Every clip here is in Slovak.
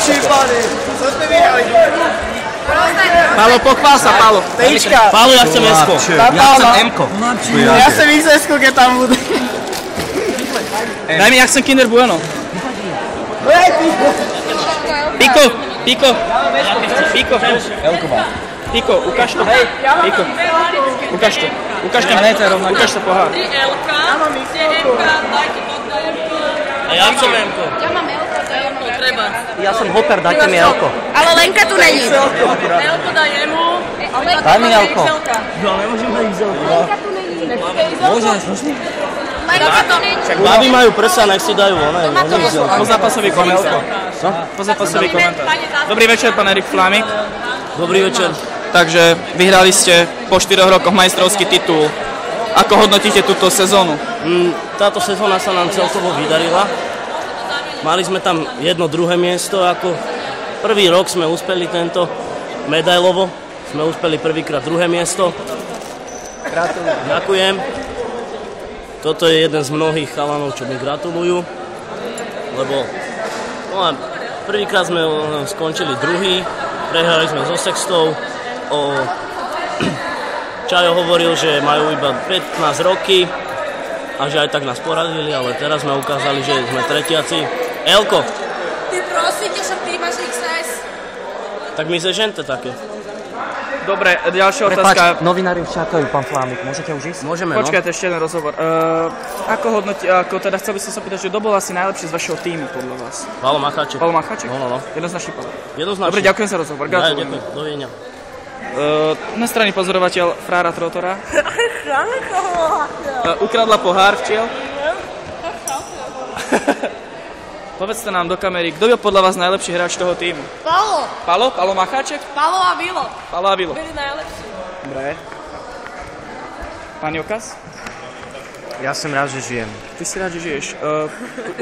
Najlepší, pane. Co ste vyhrali? Pálo, pochvál sa, Pálo. Tejčka. Pálo, ja chcem S-ko. Ja chcem M-ko. Ja chcem XS-ko, keď tam bude. Daj mi, ja chcem Kinder Bueno. Piko, Piko. Piko. Piko, ukáž to. Piko. Ukáž to. Ukáž to pohár. 3 L-ka, 7-ka, dajte to do M-ko. A ja chcem M-ko. Ja mám L-ko, treba. Ja som Hopper, dajte mi L-ko. Ale Lenka tu není. L-ko daj jemu. Daj mi L-ko. No, nemôžem na XL-ko. Lenka tu není. Môžeš, Lenka tu není. Babi majú prsa, nech si dajú po zápasový komentár. Po zápasový komentár. Dobrý večer, pán Erik Flamik. Dobrý večer. Takže vyhrali ste po 4 rokoch majstrovský titul. Ako hodnotíte túto sezónu? Táto sezóna sa nám celkovo vydarila. Mali sme tam jedno druhé miesto. Ako prvý rok sme uspeli tento medailovo. Sme uspeli prvýkrát druhé miesto. Ďakujem. Toto je jeden z mnohých chalanov, čo mi gratulujú. Lebo prvýkrát sme skončili druhý. Prehrali sme so Sextou. Čajo hovoril, že majú iba 15 roky a že aj tak nás poradili, ale teraz sme ukázali, že sme tretiaci. Elko! Ty prosíte, že ty máš XS. Tak my zežente také. Dobre, ďalšia otázka. Novinári už čakajú, pán Flámik. Môžete už ísť? Môžeme, Počkajte, ešte jeden rozhovor. Chcel by som sa pýtať, že kto bol asi najlepší z vašeho týmu podľa vás? Pálo Macháček. Pálo Macháček? No. Jednoznačne Pálo. Jednoznačne. Dobre, ďakujem za rozhovor. Gratulujem. Ďakujem, dovidenia. Na strane pozorovateľ Frára Trotora. Ukradla pohár včiel. Povedzte nám do kamery, kto je podľa vás najlepší hráč toho týmu? Pálo. Pálo? Pálo Macháček? Pálo a Vilo. Pálo a Vilo. Byli najlepší. Dobre. Pán Jokas? Ja som rád, že žijem. Ty si rád, že žiješ.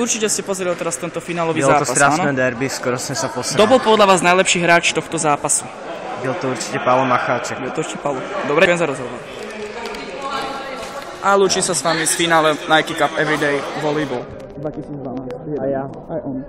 Určite ste pozreli teraz tento finálový Bylo zápas, to strašné áno? derby, skoro som sa posral. Kto bol podľa vás najlepší hráč tohto zápasu? Byl to určite Pálo Macháček. Je to ešte Pálo. Dobre, ďakujem za rozhovor. A lúčim sa s vami z finále Nike Cup Everyday Volleyball 2012. A ja. Aj on.